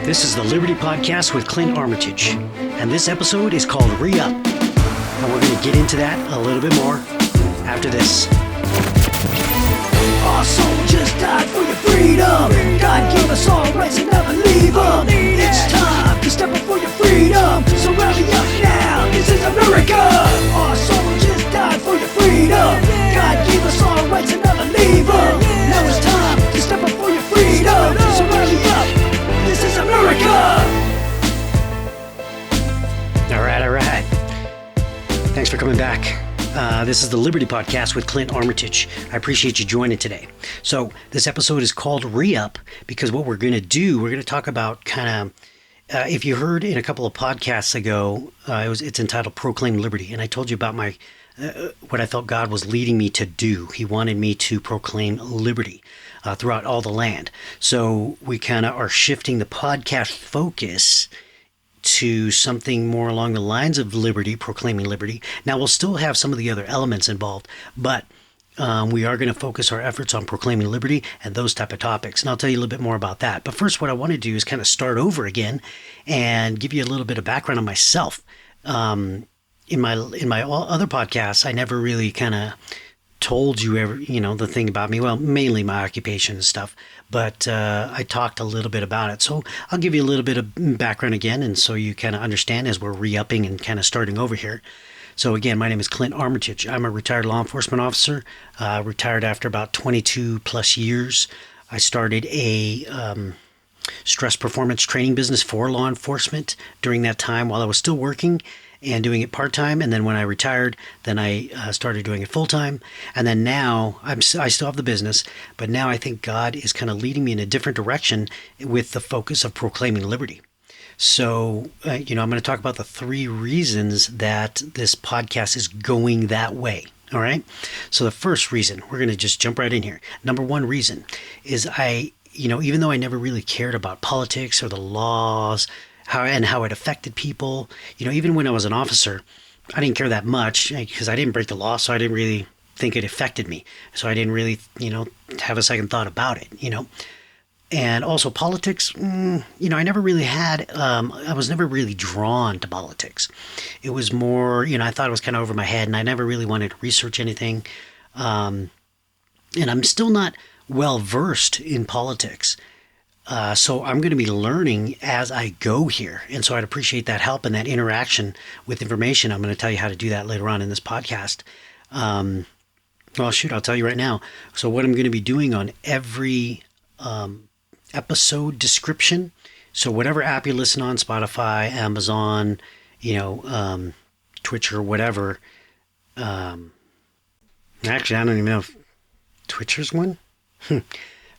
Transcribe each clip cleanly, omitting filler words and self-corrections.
This is the Liberty Podcast with Clint Armitage, and this episode is called Re-Up, and we're going to get into that a little bit more after this. Our soldiers died for your freedom. God gave us all rights and never leave them. It's time to step up for your freedom. So rally up now, this is America. Our soldiers died for your freedom. God gave us all rights and never leave them. Now it's time to step up for your freedom. So rally up, this is America. All right. Thanks for coming back. This is the Liberty Podcast with Clint Armitage. I appreciate you joining today. So this episode is called Re-Up because what we're going to do, we're going to talk about kind of, if you heard in a couple of podcasts ago, it's entitled Proclaim Liberty. And I told you about what I felt God was leading me to do. He wanted me to proclaim liberty throughout all the land. So we kind of are shifting the podcast focus to something more along the lines of liberty, proclaiming liberty. Now, we'll still have some of the other elements involved, but we are going to focus our efforts on proclaiming liberty and those type of topics. And I'll tell you a little bit more about that. But first, what I want to do is kind of start over again and give you a little bit of background on myself. In my other podcasts, I never really kind of told you the thing about me. Well, mainly my occupation and stuff, but I talked a little bit about it. So I'll give you a little bit of background again, and so you kind of understand as we're re-upping and kind of starting over here. So again, my name is Clint Armitage. I'm a retired law enforcement officer, retired after about 22 plus years. I started a stress performance training business for law enforcement during that time while I was still working and doing it part-time. And then when I retired, then I started doing it full-time. And then now I still have the business, but now I think God is kind of leading me in a different direction with the focus of proclaiming liberty. So, I'm going to talk about the 3 reasons that this podcast is going that way. All right. So the first reason, we're going to just jump right in here. Number 1 reason is even though I never really cared about politics or the laws, how it affected people, even when I was an officer, I didn't care that much because I didn't break the law, so I didn't really think it affected me. So I didn't really, have a second thought about it, And also politics, I never really had, I was never really drawn to politics. It was more, I thought it was kind of over my head, and I never really wanted to research anything. And I'm still not well versed in politics. So I'm going to be learning as I go here. And so I'd appreciate that help and that interaction with information. I'm going to tell you how to do that later on in this podcast. I'll tell you right now. So what I'm going to be doing on every episode description. So whatever app you listen on, Spotify, Amazon, Twitch or whatever. Actually, I don't even know if Twitcher's one.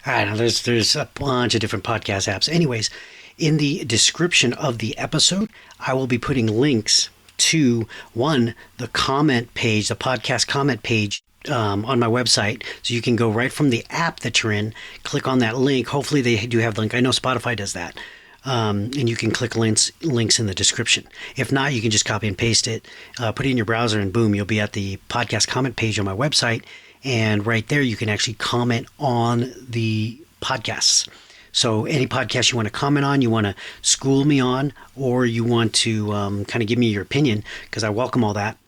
I don't know, there's a bunch of different podcast apps. Anyways, in the description of the episode, I will be putting links to, the comment page, the podcast comment page on my website. So you can go right from the app that you're in, click on that link. Hopefully they do have the link. I know Spotify does that. And you can click links in the description. If not, you can just copy and paste it, put it in your browser, and boom, you'll be at the podcast comment page on my website. And right there, you can actually comment on the podcasts. So any podcast you want to comment on, you want to school me on, or you want to kind of give me your opinion, because I welcome all that,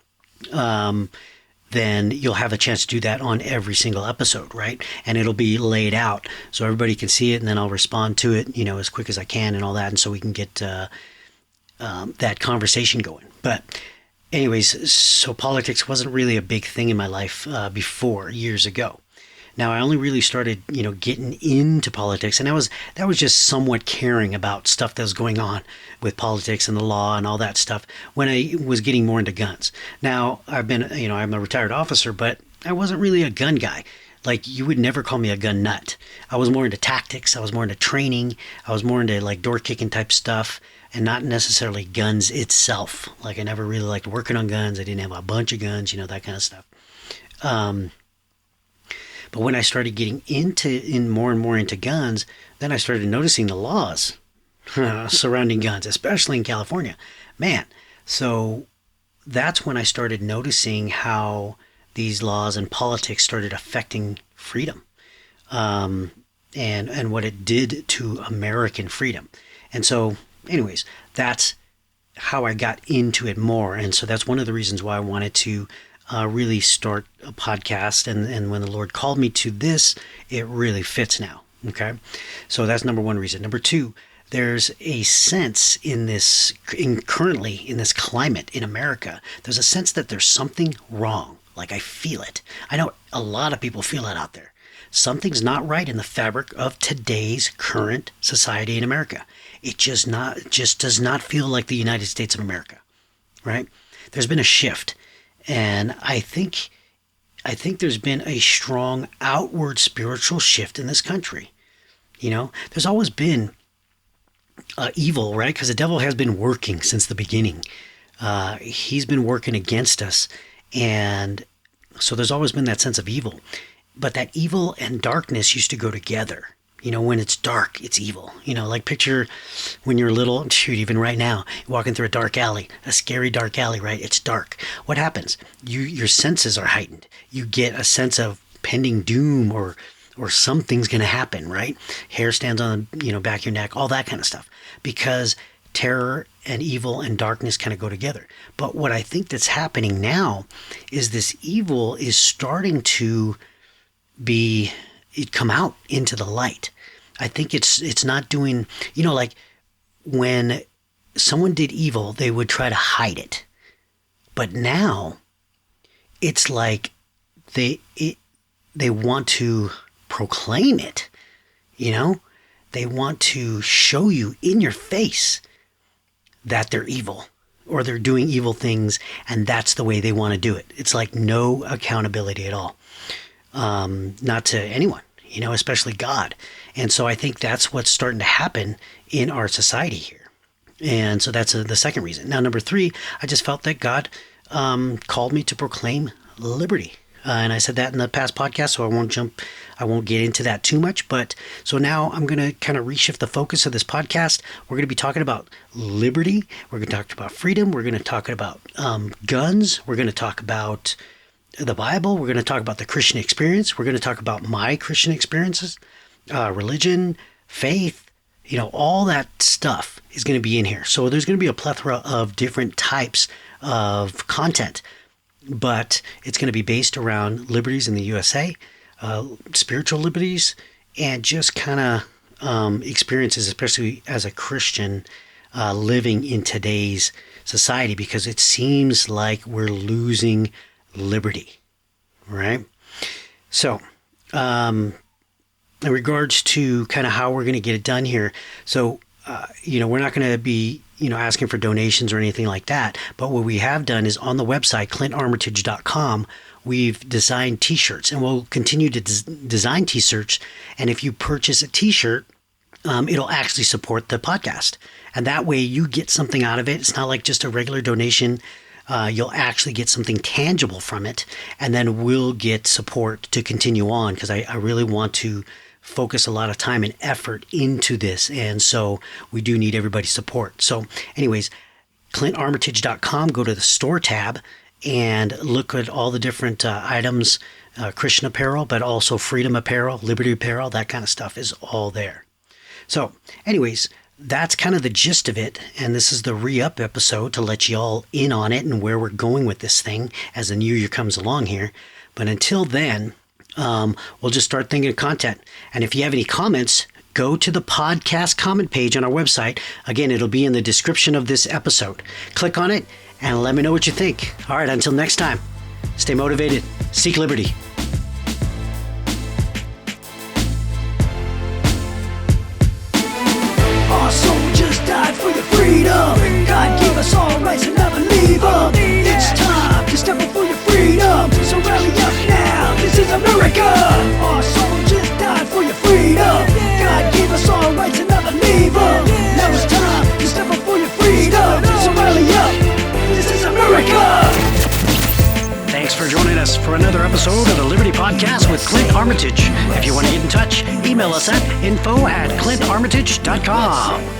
then you'll have a chance to do that on every single episode, right? And it'll be laid out so everybody can see it, and then I'll respond to it, as quick as I can and all that, and so we can get that conversation going. But anyways, so politics wasn't really a big thing in my life before, years ago. Now, I only really started, getting into politics, and that was just somewhat caring about stuff that was going on with politics and the law and all that stuff when I was getting more into guns. Now, I'm a retired officer, but I wasn't really a gun guy. Like, you would never call me a gun nut. I was more into tactics. I was more into training. I was more into, door kicking type stuff, and not necessarily guns itself. Like, I never really liked working on guns. I didn't have a bunch of guns, that kind of stuff. But when I started getting more and more into guns, then I started noticing the laws surrounding guns, especially in California. Man, so that's when I started noticing how these laws and politics started affecting freedom, and what it did to American freedom. And so, anyways, that's how I got into it more. And so that's one of the reasons why I wanted to really start a podcast. And when the Lord called me to this, it really fits now. Okay. So that's number one reason. Number two, there's a sense currently in this climate in America, there's a sense that there's something wrong. Like I feel it. I know a lot of people feel it out there. Something's not right in the fabric of today's current society in America. It just does not feel like the United States of America, right? There's been a shift, and I think there's been a strong outward spiritual shift in this country. You know, there's always been evil, right? Because the devil has been working since the beginning. He's been working against us, and so there's always been that sense of evil. But that evil and darkness used to go together. You know, when it's dark, it's evil. You know, like picture when you're little, shoot, even right now, walking through a dark alley, a scary dark alley, right? It's dark. What happens? Your senses are heightened. You get a sense of pending doom or something's going to happen, right? Hair stands on the back of your neck, all that kind of stuff. Because terror and evil and darkness kind of go together. But what I think that's happening now is this evil is starting to come out into the light. I think it's not doing, like when someone did evil, they would try to hide it. But now it's like they want to proclaim it. They want to show you in your face that they're evil or they're doing evil things, and that's the way they want to do it. It's like no accountability at all. Not to anyone, especially God. And so I think that's what's starting to happen in our society here. And so that's the second reason. Now, number three, I just felt that God called me to proclaim liberty. And I said that in the past podcast, so I won't get into that too much. But so now I'm going to kind of reshift the focus of this podcast. We're going to be talking about liberty. We're going to talk about freedom. We're going to talk about guns. We're going to talk about the Bible. We're going to talk about the Christian experience. We're going to talk about my Christian experiences, religion, faith, all that stuff is going to be in here. So there's going to be a plethora of different types of content, but it's going to be based around liberties in the USA, spiritual liberties, and just kind of experiences, especially as a Christian living in today's society, because it seems like we're losing liberty, right? So, in regards to kind of how we're going to get it done here, so, we're not going to be, asking for donations or anything like that, but what we have done is on the website, clintarmitage.com, we've designed t-shirts, and we'll continue to design t-shirts, and if you purchase a t-shirt, it'll actually support the podcast, and that way you get something out of it. It's not like just a regular donation. You'll actually get something tangible from it, and then we'll get support to continue on, because I really want to focus a lot of time and effort into this, and so we do need everybody's support. So anyways, clintarmitage.com, go to the store tab and look at all the different items, Christian apparel, but also freedom apparel, liberty apparel, that kind of stuff is all there. So anyways, that's kind of the gist of it, and this is the re-up episode to let you all in on it and where we're going with this thing as the new year comes along here. But until then, we'll just start thinking of content. And if you have any comments, go to the podcast comment page on our website. Again, it'll be in the description of this episode. Click on it and let me know what you think. All right, until next time, stay motivated, seek liberty. Our soldiers died for your freedom. God gave us all rights and I believe them. It's time to step up for your freedom. So rally up now, this is America. Our soldiers died for your freedom. God gave us all rights and I believe them. Now it's time to step up for your freedom. So rally up, this is America. Thanks for joining us for another episode of the Liberty Podcast with Clint Armitage. If you want to get in touch, email us at info@clintarmitage.com.